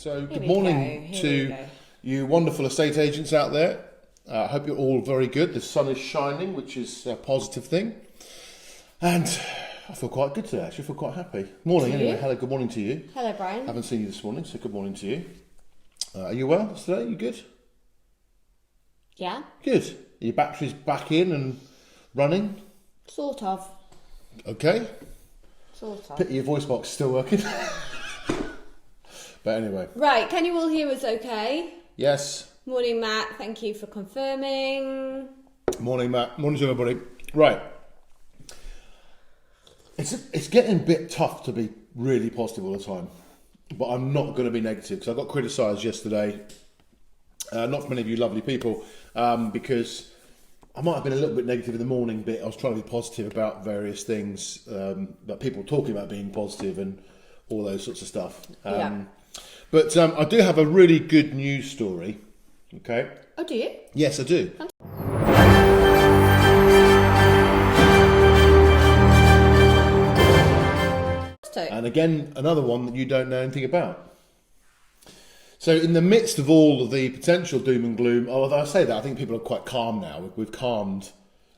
So good morning to you wonderful estate agents out there. I hope you're all very good. The sun is shining, which is a positive thing. And I feel quite good today, actually. I feel quite happy. Morning, anyway. Hello, good morning to you. Hello, Bryan. Haven't seen you this morning, so good morning to you. Are you well today? You good? Yeah. Good. Are your batteries back in and running? Sort of. Okay. Sort of. Pity your voice box is still working. But anyway. Right, can you all hear us okay? Yes. Morning, Matt. Thank you for confirming. Morning, Matt. Morning to everybody. Right. It's getting a bit tough to be really positive all the time. But I'm not going to be negative because I got criticised yesterday. Not from many of you lovely people. Because I might have been a little bit negative in the morning bit. I was trying to be positive about various things. About people talking about being positive and all those sorts of stuff. But I do have a really good news story. Okay. Oh, do you? Yes, I do. And again, another one that you don't know anything about. So in the midst of all of the potential doom and gloom, although I say that, I think people are quite calm now. We've calmed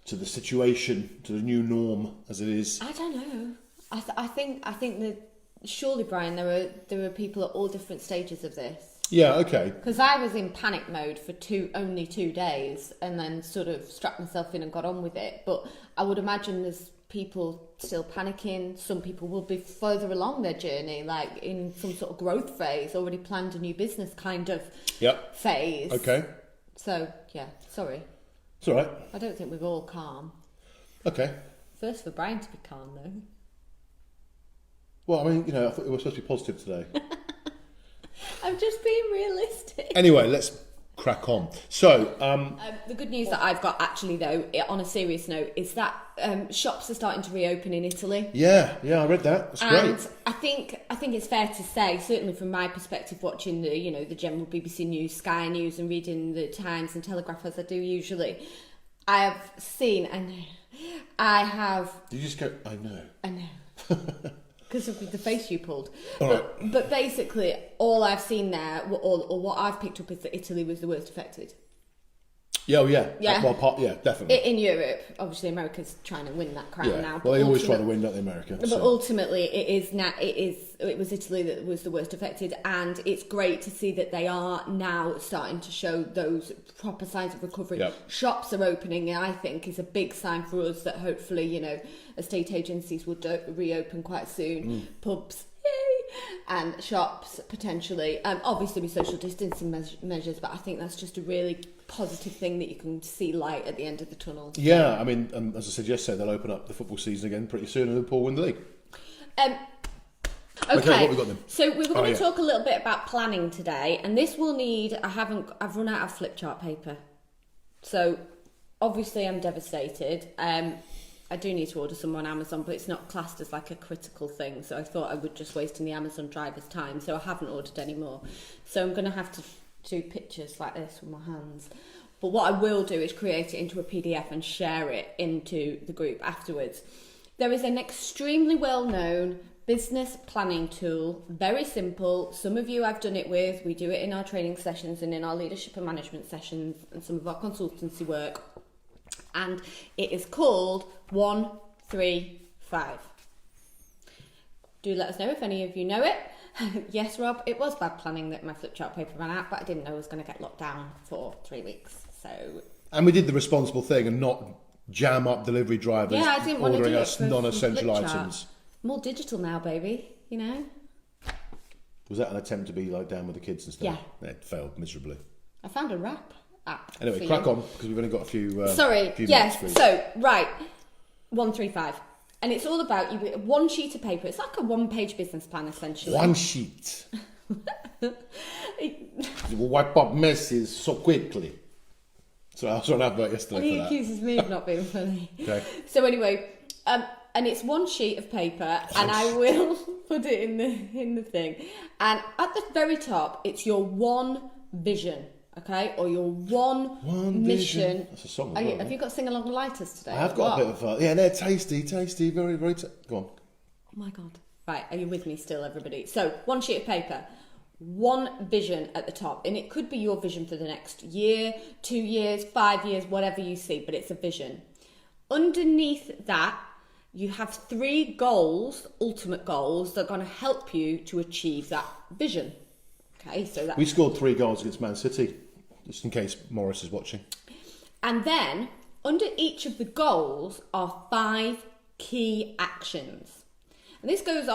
to the situation, to the new norm as it is. I don't know. I think that surely, Bryan, there are people at all different stages of this. Yeah, okay. Because I was in panic mode for only 2 days and then sort of strapped myself in and got on with it. But I would imagine there's people still panicking. Some people will be further along their journey, like in some sort of growth phase, already planned a new business kind of phase. Okay. So, yeah, sorry. It's all right. I don't think we're all calm. Okay. First for Bryan to be calm, though. Well, I mean, I thought we were supposed to be positive today. I'm just being realistic. Anyway, let's crack on. So, the good news that I've got, actually, though, on a serious note, is that shops are starting to reopen in Italy. Yeah, I read that. That's great. And I think it's fair to say, certainly from my perspective, watching the general BBC News, Sky News, and reading the Times and Telegraph as I do usually, I have seen, I have. Did you just go? I know. Because of the face you pulled. Right. But basically, all I've seen there, or what I've picked up, is that Italy was the worst affected. Yeah, yeah. Yeah. Well, definitely. In Europe, obviously, America's trying to win that crown now. Well, they always try to win, don't they, America? But ultimately, it was Italy that was the worst affected, and it's great to see that they are now starting to show those proper signs of recovery. Yep. Shops are opening, and I think is a big sign for us that hopefully, estate agencies will reopen quite soon. Pubs, yay, and shops potentially. Obviously with social distancing measures, but I think that's just a really positive thing that you can see light at the end of the tunnel. Yeah, I mean, as I said yesterday, they'll open up the football season again pretty soon, and Liverpool win the league. Okay, what we got then? So we're going to talk a little bit about planning today, and this will need. I've run out of flip chart paper, so obviously I'm devastated. I do need to order some on Amazon, but it's not classed as like a critical thing, so I thought I would just waste in the Amazon driver's time, so I haven't ordered any more. So I'm going to have to do pictures like this with my hands. But what I will do is create it into a PDF and share it into the group afterwards. There is an extremely well-known business planning tool, very simple. Some of you I've done it with. We do it in our training sessions and in our leadership and management sessions and some of our consultancy work. And it is called 135. Do let us know if any of you know it. Yes, Rob, it was bad planning that my flip chart paper ran out, but I didn't know I was going to get locked down for 3 weeks. And we did the responsible thing and not jam up delivery drivers I didn't want to ordering do us non-essential items. More digital now, baby, Was that an attempt to be like down with the kids and stuff? Yeah. It failed miserably. I found a rap app. Anyway, crack on, because we've only got a few minutes, so, right, 135. And it's all about you. One sheet of paper. It's like a one-page business plan, essentially. One sheet. It will wipe up messes so quickly. So I saw an advert yesterday and he for that. accuses me of not being funny. Okay. So anyway, and it's one sheet of paper, and I will put it in the thing. And at the very top, it's your one vision. Okay, or your one mission. That's a song. Have you got sing-along lighters today? I have got a bit of. They're tasty, very, very. Go on. Oh my god! Right, are you with me still, everybody? So, one sheet of paper. one vision at the top, and it could be your vision for the next year, 2 years, 5 years, whatever you see, but it's a vision. Underneath that, you have 3 goals, ultimate goals, that are going to help you to achieve that vision. Okay, so that We scored 3 goals against Man City, just in case Morris is watching. And then under each of the goals are 5 key actions. And this carries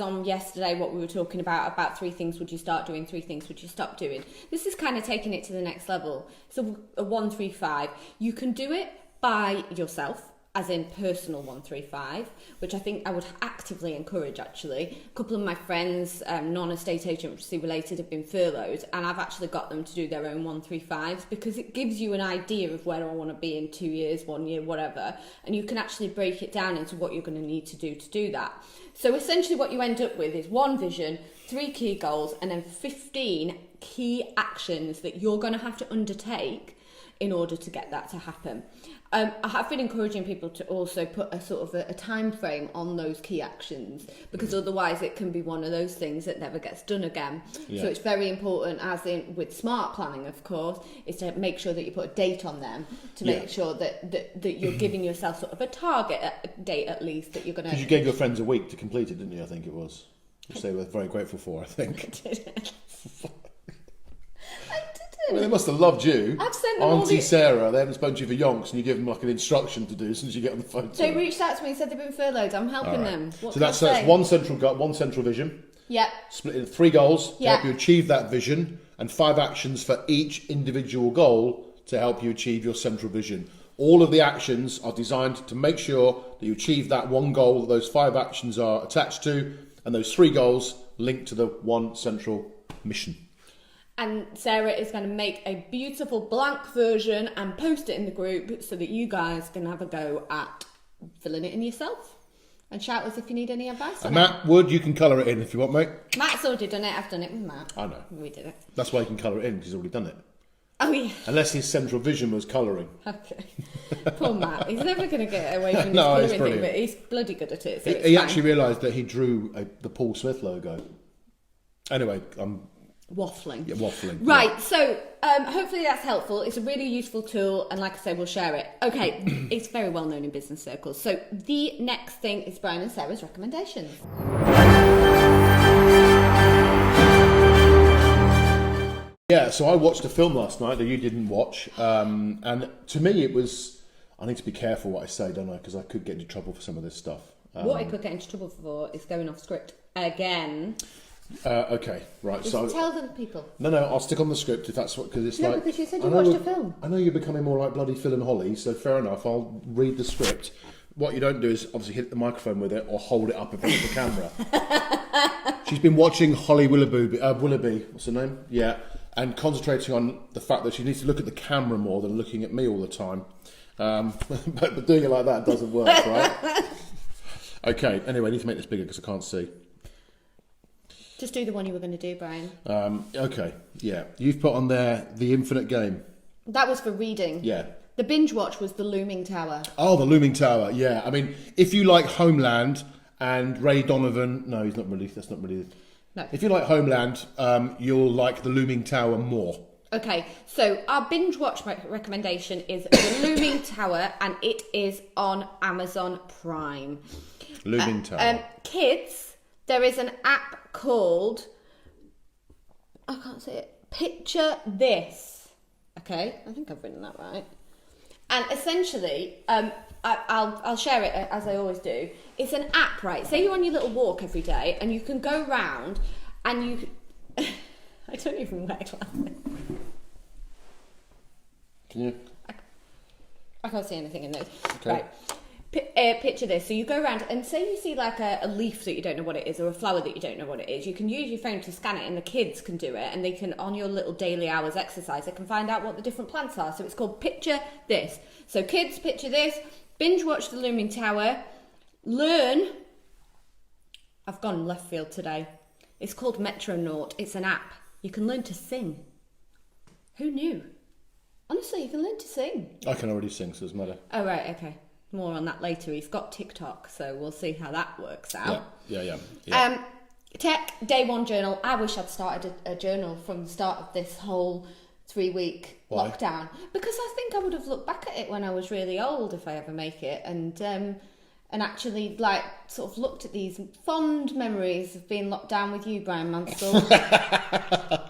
on yesterday, what we were talking about 3 things would you start doing, 3 things would you stop doing. This is kind of taking it to the next level. So a 135, you can do it by yourself, as in personal 135, which I think I would actively encourage actually. A couple of my friends, non-estate agency related, have been furloughed, and I've actually got them to do their own 135s because it gives you an idea of where I want to be in 2 years, 1 year, whatever, and you can actually break it down into what you're going to need to do that. So essentially what you end up with is 1 vision, 3 key goals, and then 15 key actions that you're going to have to undertake in order to get that to happen. I have been encouraging people to also put a sort of a time frame on those key actions, because otherwise it can be one of those things that never gets done again. Yeah. So it's very important, as in with smart planning, of course, is to make sure that you put a date on them to make sure that you're giving yourself sort of a target date at least that you're going to... Because you gave your friends a week to complete it, didn't you? I think it was. Which they were very grateful for, I think. I didn't. I mean, they must have loved you. I've sent them all Auntie the... Sarah, they haven't spoken to you for yonks, and you give them like an instruction to do as soon as you get on the phone to They them. reached out to me and said they've been furloughed. I'm helping them. What So can I that's say? one central vision. Yep. Split into 3 goals to Yeah. help you achieve that vision, and 5 actions for each individual goal to help you achieve your central vision. All of the actions are designed to make sure that you achieve that one goal that those 5 actions are attached to, and those 3 goals linked to the one central mission. And Sarah is going to make a beautiful blank version and post it in the group so that you guys can have a go at filling it in yourself. And shout us if you need any advice on And Matt Wood, you can colour it in if you want, mate. it. Matt's already done it. I've done it with Matt. I know. We did it. That's why you can colour it in, because he's already done it. Oh, yeah. Unless his central vision was colouring. Okay. Poor Matt. He's never going to get away from this No, it's colouring thing, brilliant. but he's bloody good at it. So it's He fine. actually realised that he drew the Paul Smith logo. Anyway, I'm Waffling. waffling. Right, so hopefully that's helpful. It's a really useful tool, and like I say, we'll share it. Okay, it's very well known in business circles. So the next thing is Bryan and Sarah's recommendations. Yeah, so I watched a film last night that you didn't watch, and to me it was... I need to be careful what I say, don't I? Because I could get into trouble for some of this stuff. What I could get into trouble for is going off script again. Okay, right. Just So tell the people. no, I'll stick on the script if that's what, because it's No, like... because you said you I know watched we're- a film. I know you're becoming more like bloody Phil and Holly, so fair enough, I'll read the script. What you don't do is obviously hit the microphone with it or hold it up in front of the camera. She's been watching Holly Willoughby, what's her name? Yeah, and concentrating on the fact that she needs to look at the camera more than looking at me all the time. But doing it like that doesn't work, right? Okay, anyway, I need to make this bigger because I can't see. Just do the one you were going to do, Bryan. Okay, yeah. You've put on there The Infinite Game. That was for reading. Yeah. The binge watch was The Looming Tower. Oh, The Looming Tower, yeah. I mean, if you like Homeland and Ray Donovan... No, he's not really... That's not really... No. If you like Homeland, you'll like The Looming Tower more. Okay, so our binge watch recommendation is The Looming Tower, and it is on Amazon Prime. Looming Tower. Kids, there is an app called... I can't say it. Picture This. Okay, I think I've written that right. And essentially, I'll share it as I always do. It's an app, right? Say you're on your little walk every day, and you can go round, and you... I don't even wear glasses. Can you? I can't see anything in those. Okay. Right. Picture this. So you go around and say you see like a leaf that you don't know what it is, or a flower that you don't know what it is. You can use your phone to scan it, and the kids can do it, and they can, on your little daily hours exercise, they can find out what the different plants are. So it's called Picture This. So kids, picture this. Binge watch The Looming Tower. Learn. I've gone left field today. It's called Metronaut. It's an app. You can learn to sing. Who knew? Honestly, you can learn to sing. I can already sing, so it doesn't matter. Oh, right, okay. More on that later. He's got TikTok, so we'll see how that works out. Yeah. Tech day one journal. I wish I'd started a journal from the start of this whole 3-week Why? lockdown, because I think I would have looked back at it when I was really old, if I ever make it, and actually like sort of looked at these fond memories of being locked down with you, Bryan Mansell. It would have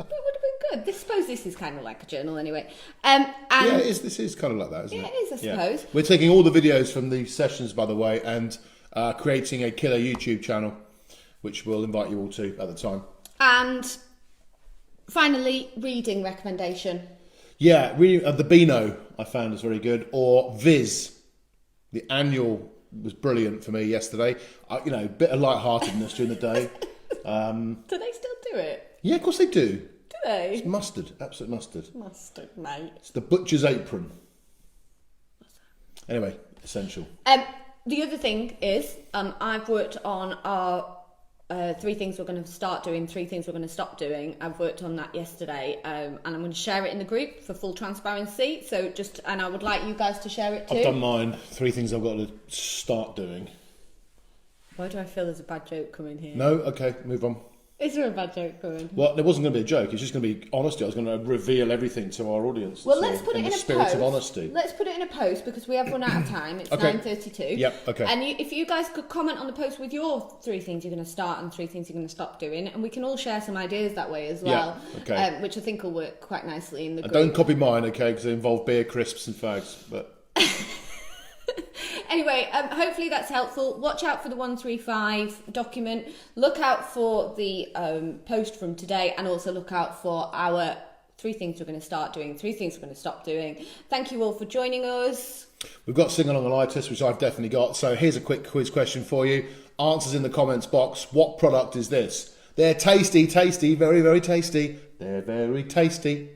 been good. I suppose this is kind of like a journal anyway. And Yeah, it is. This is kind of like that, isn't it? Yeah, it is, I suppose. We're taking all the videos from these sessions, by the way, and creating a killer YouTube channel, which we'll invite you all to at the time. And finally, reading recommendation. Yeah, reading the Beano I found is very good, or Viz. The annual was brilliant for me yesterday. A bit of lightheartedness during the day. Do they still do it? Yeah, of course they do. Do they? It's mustard, absolute mustard. Mustard, mate. It's the butcher's apron. Anyway, essential. The other thing is, I've worked on our 3 things we're going to start doing, 3 things we're going to stop doing. I've worked on that yesterday, and I'm going to share it in the group for full transparency. And I would like you guys to share it too. I've done mine. 3 things I've got to start doing. Why do I feel there's a bad joke coming here? No? Okay, move on. Is there a bad joke coming? Well, there wasn't going to be a joke. It's just going to be honesty. I was going to reveal everything to our audience. Well, let's put it in a spirit post. of honesty. Let's put it in a post because we have run out of time. It's Okay. 9:32. Yep, okay. And if you guys could comment on the post with your 3 things you're going to start and 3 things you're going to stop doing, and we can all share some ideas that way as well. Yeah, okay. Which I think will work quite nicely in the group. Don't copy mine, okay, because they involve beer, crisps and fags. But Anyway, hopefully that's helpful. Watch out for the 135 document. Look out for the post from today, and also look out for our 3 things we're going to start doing, 3 things we're going to stop doing. Thank you all for joining us. we've got sing-along-alitis, which I've definitely got. So here's a quick quiz question for you. Answers in the comments box. What product is this? They're tasty, tasty, very, very tasty. They're very tasty.